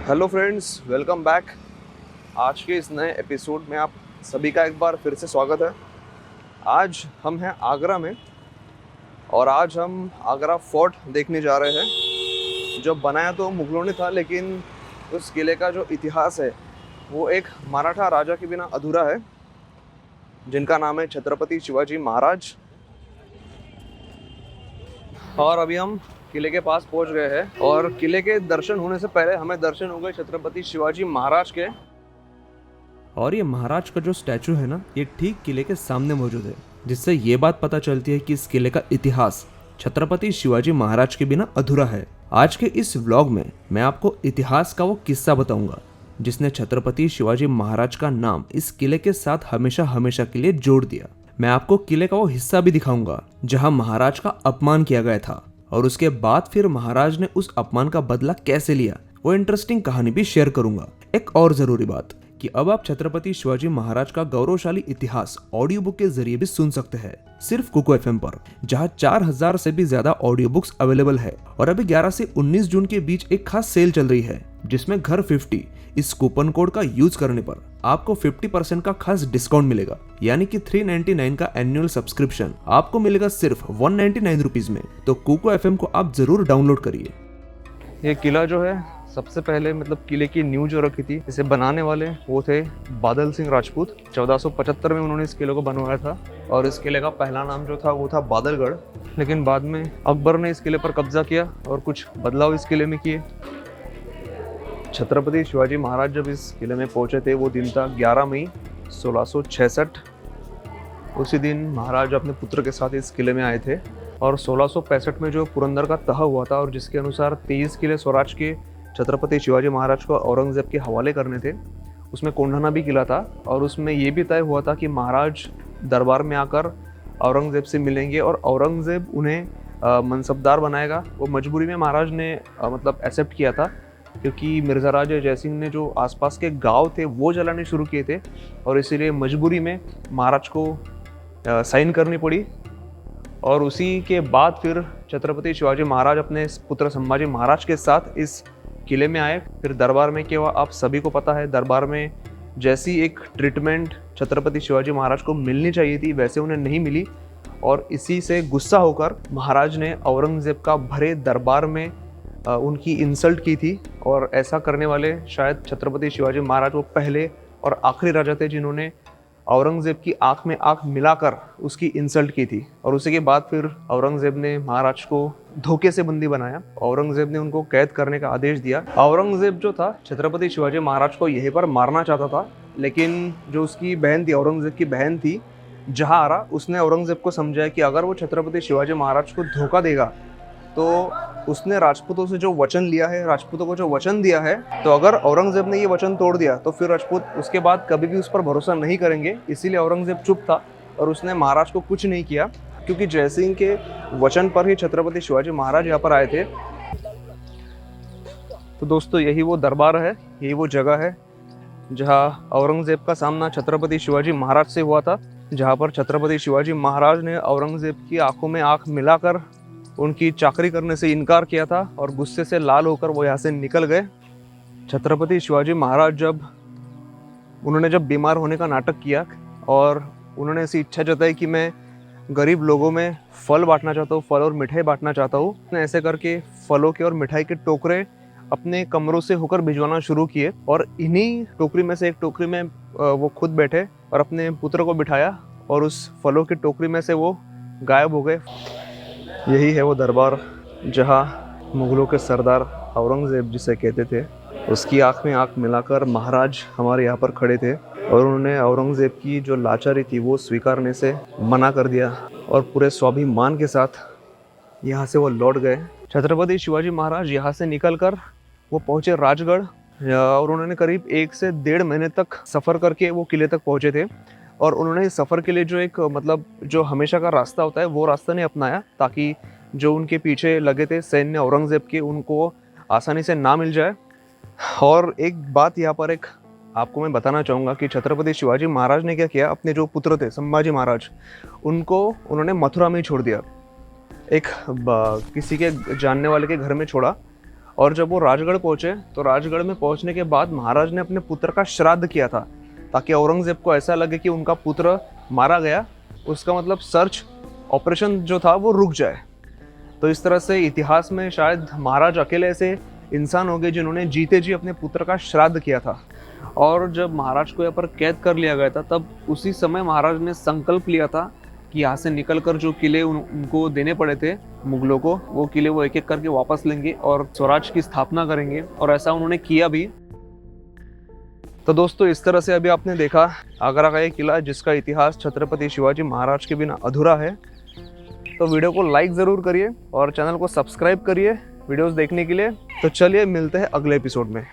Hello friends, welcome back. आज के इस नए एपिसोड में आप सभी का एक बार फिर से स्वागत है। आज हम हैं आगरा में और आज हम आगरा फोर्ट देखने जा रहे हैं। जो बनाया तो मुगलों ने था, लेकिन उस किले का जो इतिहास है वो एक मराठा राजा के बिना अधूरा है, जिनका नाम है छत्रपति शिवाजी महाराज। और अभी हम किले के पास पहुंच गए हैं और किले के दर्शन होने से पहले हमें दर्शन हो गए छत्रपति शिवाजी महाराज के। और ये महाराज का जो स्टैचू है ना, ये ठीक किले के सामने मौजूद है, जिससे ये बात पता चलती है कि इस किले का इतिहास छत्रपति शिवाजी महाराज के बिना अधूरा है। आज के इस व्लॉग में मैं आपको इतिहास का वो किस्सा बताऊंगा जिसने छत्रपति शिवाजी महाराज का नाम इस किले के साथ हमेशा हमेशा के लिए जोड़ दिया। मैं आपको किले का वो हिस्सा भी दिखाऊंगा जहां महाराज का अपमान किया गया था और उसके बाद फिर महाराज ने उस अपमान का बदला कैसे लिया। वो इंटरेस्टिंग कहानी भी शेयर करूंगा। एक और जरूरी बात कि अब आप छत्रपति शिवाजी महाराज का गौरवशाली इतिहास ऑडियो बुक के जरिए भी सुन सकते हैं, सिर्फ कुको एफएम पर, जहां 4000 से भी ज्यादा ऑडियो बुक्स अवेलेबल है। और अभी 11 से 19 जून के बीच एक खास सेल चल रही है, जिसमें घर 50 इस कूपन कोड का यूज करने पर आपको 50% का खास डिस्काउंट मिलेगा। यानी कि 399 का एनुअल सब्सक्रिप्शन आपको मिलेगा सिर्फ 199 रुपीज में। तो कुको एफएम को आप जरूर डाउनलोड करिए। ये किला जो है, सबसे पहले किले की नींव जो रखी थी, इसे बनाने वाले वो थे बादल सिंह राजपूत। 1475 में उन्होंने इस किले को बनवाया था और इस किले का पहला नाम जो था वो था बादलगढ़। लेकिन बाद में अकबर ने इस किले पर कब्जा किया और कुछ बदलाव इस किले में किए। छत्रपति शिवाजी महाराज जब इस किले में पहुंचे थे, वो दिन था 11 मई 1666। उसी दिन महाराज अपने पुत्र के साथ इस किले में आए थे और 1665 में जो पुरंदर का तह हुआ था और जिसके अनुसार 23 किले स्वराज के छत्रपति शिवाजी महाराज को औरंगजेब के हवाले करने थे, उसमें कोंढाना भी किला था। और उसमें ये भी तय हुआ था कि महाराज दरबार में आकर औरंगजेब से मिलेंगे और औरंगजेब उन्हें मनसबदार बनाएगा। वो मजबूरी में महाराज ने एक्सेप्ट किया था, क्योंकि मिर्ज़ा राजा जयसिंह ने जो आसपास के गांव थे वो जलाने शुरू किए थे और इसीलिए मजबूरी में महाराज को साइन करनी पड़ी। और उसी के बाद फिर छत्रपति शिवाजी महाराज अपने पुत्र संभाजी महाराज के साथ इस किले में आए। फिर दरबार में क्या हुआ आप सभी को पता है। दरबार में जैसी एक ट्रीटमेंट छत्रपति शिवाजी महाराज को मिलनी चाहिए थी, वैसे उन्हें नहीं मिली और इसी से गुस्सा होकर महाराज ने औरंगजेब का भरे दरबार में उनकी इंसल्ट की थी। और ऐसा करने वाले शायद छत्रपति शिवाजी महाराज वो पहले और आखिरी राजा थे जिन्होंने औरंगजेब की आंख में आंख मिलाकर उसकी इंसल्ट की थी। और उसी के बाद फिर औरंगजेब ने महाराज को धोखे से बंदी बनाया। औरंगजेब ने उनको कैद करने का आदेश दिया। औरंगजेब जो था छत्रपति शिवाजी महाराज को यहीं पर मारना चाहता था, लेकिन जो उसकी बहन थी, औरंगजेब की बहन थी जहांआरा, उसने औरंगजेब को समझाया कि अगर वो छत्रपति शिवाजी महाराज को धोखा देगा तो उसने राजपूतों से जो वचन लिया है, राजपूतों को जो वचन दिया है, तो अगर औरंगजेब ने ये वचन तोड़ दिया तो फिर राजपूत उसके बाद कभी भी उस पर भरोसा नहीं करेंगे। इसीलिए औरंगजेब चुप था और उसने महाराज को कुछ नहीं किया, क्योंकि जयसिंह के वचन पर ही छत्रपति शिवाजी महाराज यहाँ पर आए थे। तो दोस्तों, यही वो दरबार है, यही वो जगह है जहाँ औरंगजेब का सामना छत्रपति शिवाजी महाराज से हुआ था, जहाँ पर छत्रपति शिवाजी महाराज ने औरंगजेब की आंखों में आंख मिलाकर उनकी चाकरी करने से इनकार किया था और गुस्से से लाल होकर वो यहाँ से निकल गए। छत्रपति शिवाजी महाराज उन्होंने जब बीमार होने का नाटक किया और उन्होंने ऐसी इच्छा जताई कि मैं गरीब लोगों में फल बांटना चाहता हूँ, फल और मिठाई बांटना चाहता हूँ। ऐसे करके फलों के और मिठाई के टोकरे अपने कमरों से होकर भिजवाना शुरू किए और इन्हीं टोकरी में से एक टोकरी में वो खुद बैठे और अपने पुत्र को बिठाया और उस फलों की टोकरी में से वो गायब हो गए। यही है वो दरबार जहाँ मुगलों के सरदार औरंगजेब जिसे कहते थे, उसकी आंख में आंख मिलाकर महाराज हमारे यहाँ पर खड़े थे और उन्होंने औरंगजेब की जो लाचारी थी वो स्वीकारने से मना कर दिया और पूरे स्वाभिमान के साथ यहाँ से वो लौट गए। छत्रपति शिवाजी महाराज यहाँ से निकलकर वो पहुँचे राजगढ़ और उन्होंने करीब 1 से 1.5 महीने तक सफ़र करके वो किले तक पहुँचे थे। और उन्होंने इस सफ़र के लिए जो एक जो हमेशा का रास्ता होता है वो रास्ता नहीं अपनाया, ताकि जो उनके पीछे लगे थे सैन्य औरंगजेब के, उनको आसानी से ना मिल जाए। और एक बात यहाँ पर आपको मैं बताना चाहूँगा कि छत्रपति शिवाजी महाराज ने क्या किया, अपने जो पुत्र थे संभाजी महाराज, उनको उन्होंने मथुरा में ही छोड़ दिया, एक किसी के जानने वाले के घर में छोड़ा और जब वो राजगढ़ पहुंचे तो राजगढ़ में पहुंचने के बाद महाराज ने अपने पुत्र का श्राद्ध किया था, ताकि औरंगजेब को ऐसा लगे कि उनका पुत्र मारा गया, उसका मतलब सर्च ऑपरेशन जो था वो रुक जाए। तो इस तरह से इतिहास में शायद महाराज अकेले ऐसे इंसान हो गए जिन्होंने जीते जी अपने पुत्र का श्राद्ध किया था। और जब महाराज को यहाँ पर कैद कर लिया गया था, तब उसी समय महाराज ने संकल्प लिया था कि यहाँ से निकलकर जो किले उनको देने पड़े थे मुगलों को, वो किले वो एक एक करके वापस लेंगे और स्वराज की स्थापना करेंगे, और ऐसा उन्होंने किया भी। तो दोस्तों, इस तरह से अभी आपने देखा आगरा का ये किला जिसका इतिहास छत्रपति शिवाजी महाराज के बिना अधूरा है। तो वीडियो को लाइक ज़रूर करिए और चैनल को सब्सक्राइब करिए वीडियोस देखने के लिए। तो चलिए मिलते हैं अगले एपिसोड में।